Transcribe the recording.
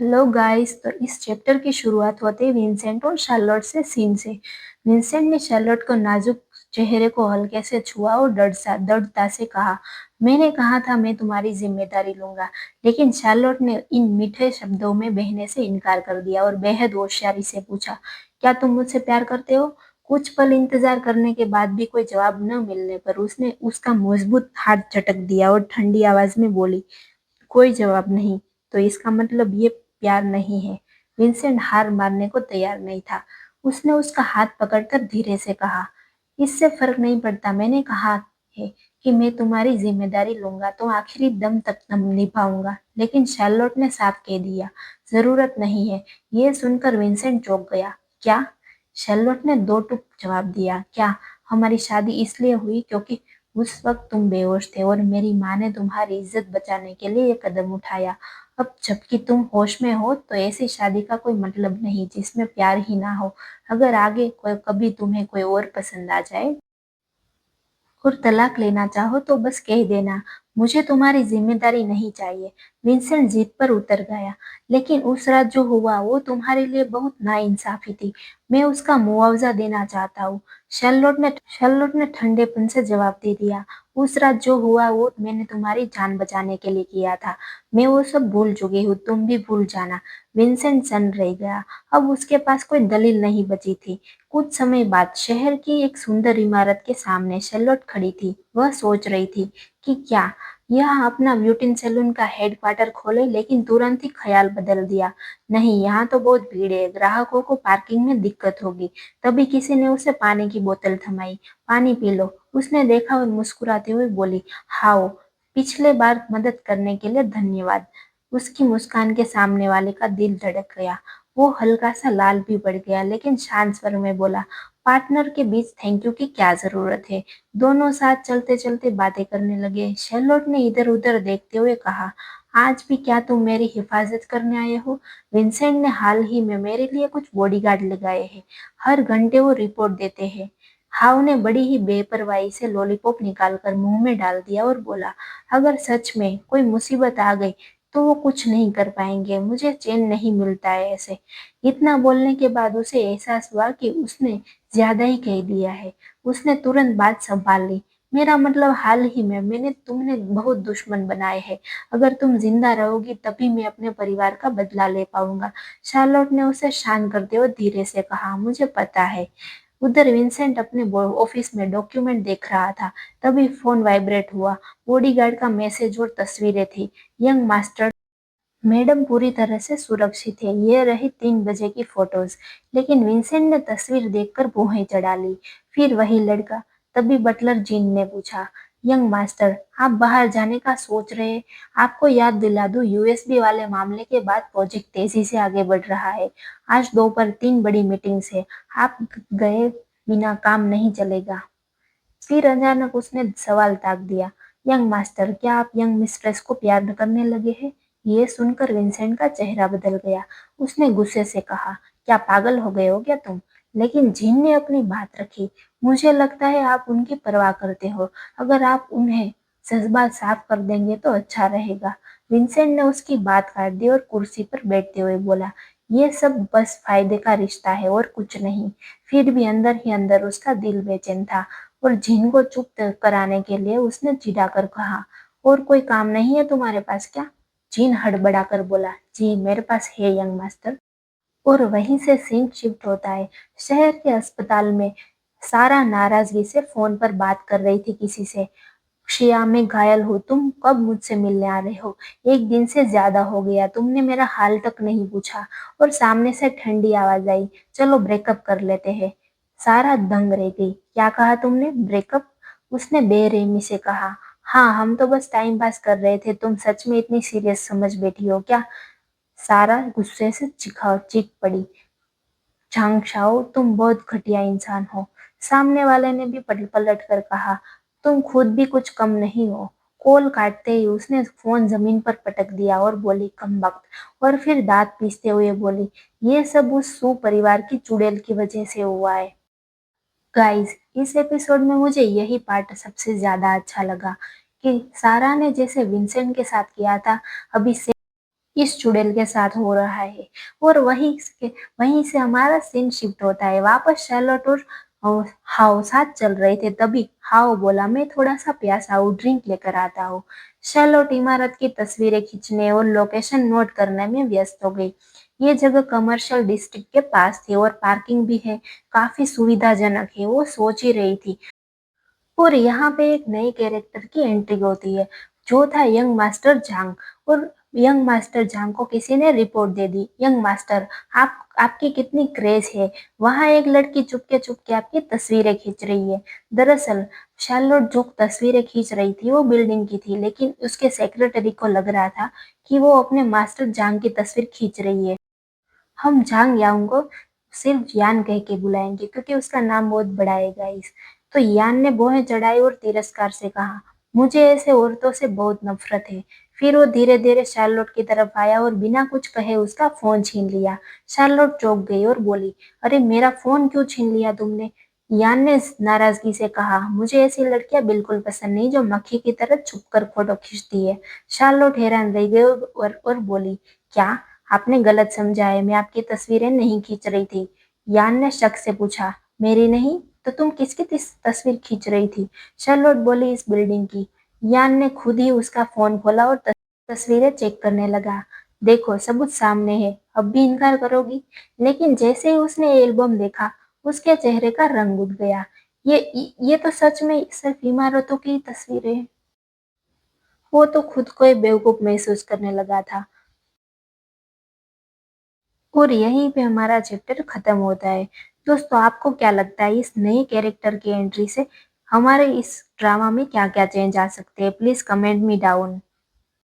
Hello guys. तो इस chapter की शुरुआत होते ही विंसेंट और शार्लोट से सीन से। विंसेंट ने शार्लोट को नाजुक चेहरे को हल्के से छुआ और दृढ़ता से कहा, मैंने कहा था मैं तुम्हारी जिम्मेदारी लूंगा। लेकिन शार्लोट ने इन मीठे शब्दों में बहने से इनकार कर दिया और बेहद होशियारी से पूछा, क्या तुम मुझसे प्यार करते हो? कुछ पल इंतजार करने के बाद भी कोई जवाब न मिलने पर उसने उसका मजबूत हाथ झटक दिया और ठंडी आवाज में बोली, कोई जवाब नहीं। तो इसका मतलब ये प्यार नहीं है। विंसेंट हार मानने को तैयार नहीं था। उसने उसका हाथ पकड़कर धीरे से कहा, इससे फर्क नहीं पड़ता, मैंने कहा है कि मैं तुम्हारी जिम्मेदारी लूंगा तो आखिरी दम तक निभाऊंगा। लेकिन शार्लोट ने साफ कह दिया, जरूरत नहीं है। ये सुनकर विंसेंट चौंक गया। क्या? शार्लोट ने दो टूक जवाब दिया। क्या? हमारी शादी इसलिए हुई क्योंकि उस वक्त तुम बेहोश थे और मेरी माँ ने तुम्हारी इज्जत बचाने के लिए ये कदम उठाया। अब जबकि तुम होश में हो तो ऐसी शादी का कोई मतलब नहीं जिसमें प्यार ही ना हो। अगर आगे कोई कभी तुम्हें कोई और पसंद आ जाए और तलाक लेना चाहो तो बस कह देना, मुझे तुम्हारी जिम्मेदारी नहीं चाहिए। विंसेंट जिद पर उतर गया। लेकिन उस रात जो हुआ वो तुम्हारे लिए बहुत नाइंसाफी थी। मैं उसका मुआवजा देना चाहता हूँ। शर्लोट ने ठंडेपन से जवाब दे दिया, उस रात जो हुआ वो मैंने तुम्हारी जान बचाने के लिए किया था। मैं वो सब भूल चुकी हूँ, तुम भी भूल जाना। विंसेंट सन रह गया। अब उसके पास कोई दलील नहीं बची थी। कुछ समय बाद शहर की एक सुंदर इमारत के सामने शर्लोट खड़ी थी। वह सोच रही थी कि क्या यह अपना ब्यूटी सैलून का हेडक्वार्टर खोले, लेकिन तुरंत ही ख्याल बदल दिया। नहीं, यहाँ तो बहुत भीड़ है, ग्राहकों को पार्किंग में दिक्कत होगी। तभी किसी ने उसे पानी की बोतल थमाई। पानी पी लो, उसने देखा और मुस्कुराते हुए बोली, हाओ, पिछले बार मदद करने के लिए धन्यवाद। उसकी मुस्कान के सामने वाले का दिल धड़क गया। वो हल्का सा लाल भी पड़ गया, लेकिन शांत स्वर में बोला, पार्टनर के बीच थैंक यू की क्या जरूरत है। दोनों साथ चलते चलते बातें करने लगे। शर्लोट ने इधर उधर देखते हुए कहा, आज भी क्या तुम मेरी हिफाजत करने आए हो? विंसेंट ने हाल ही में मेरे लिए कुछ बॉडीगार्ड लगाए हैं। हर घंटे वो रिपोर्ट देते हैं। हाव ने बड़ी ही बेपरवाही से लॉलीपॉप निकालकर मुंह में डाल दिया और बोला, अगर सच में कोई मुसीबत आ गई तो वो कुछ नहीं कर पाएंगे। मुझे चैन नहीं मिलता है ऐसे। इतना बोलने के बाद उसे एहसास हुआ कि उसने ज्यादा ही कह दिया है। उसने तुरंत बात संभाल ली, मेरा मतलब हाल ही में मैंने तुमने बहुत दुश्मन बनाए हैं। अगर तुम जिंदा रहोगी तभी मैं अपने परिवार का बदला ले पाऊंगा। शार्लोट ने उसे शांत करते हुए धीरे से कहा, मुझे पता है। उधर विंसेंट अपने ऑफिस में डॉक्यूमेंट देख रहा था। तभी फोन वाइब्रेट हुआ। बॉडीगार्ड का मैसेज और तस्वीरें थी। यंग मास्टर, मैडम पूरी तरह से सुरक्षित है। ये रही 3 बजे की फोटोज। लेकिन विंसेंट ने तस्वीर देखकर भौहें चढ़ा ली। फिर वही लड़का। तभी बटलर जीन ने पूछा, यंग मास्टर, आप बाहर जाने का सोच रहे हैं? आपको याद दिला दूं, यूएसबी वाले मामले के बाद प्रोजेक्ट तेजी से आगे बढ़ रहा है। आज दोपहर 3 बड़ी मीटिंग्स है। आप गए बिना काम नहीं चलेगा। फिर अचानक उसने सवाल ताक दिया, यंग मास्टर, क्या आप यंग मिस्ट्रेस को प्यार करने लगे हैं? ये सुनकर विंसेंट का चेहरा बदल गया। उसने गुस्से से कहा, क्या पागल हो गए हो क्या तुम? लेकिन जीन ने अपनी बात रखी, मुझे लगता है आप उनकी परवाह करते हो। अगर आप उन्हें जज्बात साफ कर देंगे तो अच्छा रहेगा। विंसेंट ने उसकी बात काट दी और कुर्सी पर बैठते हुए बोला, ये सब बस फायदे का रिश्ता है और कुछ नहीं। फिर भी अंदर ही अंदर उसका दिल बेचैन था। और जिन को चुप कराने के लिए उसने चिढ़ाकर कहा, और कोई काम नहीं है तुम्हारे पास क्या? जीन हड़बड़ाकर बोला, जी मेरे पास है यंग मास्टर। और वहीं से सीन शिफ्ट होता है शहर के अस्पताल में। सारा नाराजगी से फोन पर बात कर रही थी किसी से। शिया, मैं घायल हूँ, तुम कब मुझसे मिलने आ रहे हो? 1 दिन से ज्यादा हो गया, तुमने मेरा हाल तक नहीं पूछा। और सामने से ठंडी आवाज आई, चलो ब्रेकअप कर लेते हैं। सारा दंग रह गई। क्या कहा तुमने? ब्रेकअप? उसने बेरहमी से कहा, हाँ, हम तो बस टाइम पास कर रहे थे, तुम सच में इतनी सीरियस समझ बैठी हो क्या? सारा गुस्से से चीख पड़ी, झांगशाओ, तुम बहुत घटिया इंसान हो। सामने वाले ने भी पलट कर कहा, तुम खुद भी कुछ कम नहीं हो। कॉल काटते ही उसने फोन जमीन पर पटक दिया और बोली, कमबख्त। और फिर दांत पीसते हुए बोली, ये सब उस सू परिवार की चुड़ैल की वजह से हुआ है। गाइस, इस एपिसोड में मुझे यही पार्ट सबसे ज्यादा अच्छा लगा कि सारा ने जैसे विंसेंट के साथ किया था, अभी इस चुड़ैल के साथ हो रहा है। और वहीं से हमारा सीन शिफ्ट होता है। वापस शैलोट और हाओ साथ चल रहे थे, तभी हाओ बोला, मैं थोड़ा सा प्यासा हूँ, ड्रिंक लेकर आता हूँ। शैलोट इमारत की तस्वीरें खींचने और लोकेशन नोट करने में व्यस्त हो गई। ये जगह कमर्शियल डिस्ट्रिक्ट के पास थी और पार्किंग भी है, काफी सुविधाजनक है, वो सोच ही रही थी। और यहाँ पे एक नए कैरेक्टर की एंट्री होती है, जो था यंग मास्टर जांग। और यंग मास्टर जांग को किसी ने रिपोर्ट दे दी, यंग मास्टर, आपकी कितनी क्रेज है, वहाँ एक लड़की चुपके चुपके आपकी तस्वीरें खींच रही है। दरअसल शार्लोट जो तस्वीरें खींच रही थी वो बिल्डिंग की थी, लेकिन उसके सेक्रेटरी को लग रहा था कि वो अपने मास्टर जांग की तस्वीर खींच रही है। हम झांग यांग को सिर्फ यान कह के बुलाएंगे, क्योंकि उसका नाम बहुत बड़ा है गाइस। तो यान ने भौहें चढ़ाई और तिरस्कार से कहा, मुझे ऐसे औरतों से बहुत नफरत है। फिर वो धीरे धीरे शार्लोट की तरफ आया और बिना कुछ कहे उसका फोन छीन लिया। शार्लोट चौंक गई और बोली, अरे मेरा फोन क्यों छीन लिया तुमने? यान ने नाराजगी से कहा, मुझे ऐसी लड़कियां बिल्कुल पसंद नहीं जो मक्खी की तरह छुपकर फोटो खींचती है। शार्लोट हैरान रह गई और बोली, क्या आपने गलत समझा है, मैं आपकी तस्वीरें नहीं खींच रही थी। यान ने शक से पूछा, मेरी नहीं तो तुम किसकी तस्वीर खींच रही थी? शार्लोट बोली, इस बिल्डिंग की। यान ने खुद ही उसका फोन खोला और तस्वीरें चेक करने लगा। देखो, सबूत सामने है, अब भी इनकार करोगी? लेकिन जैसे ही उसने एल्बम देखा, उसके चेहरे का रंग उड़ गया। ये तो सच में सिर्फ इमारतों की तस्वीरें हैं। वो तो खुद को ही बेवकूफ महसूस करने लगा था। और यहीं पे हमारा चैप्टर खत्म होता है। दोस्तों, आपको क्या लगता है इस नए कैरेक्टर की एंट्री से हमारे इस ड्रामा में क्या क्या चेंज आ सकते हैं? Please comment me down.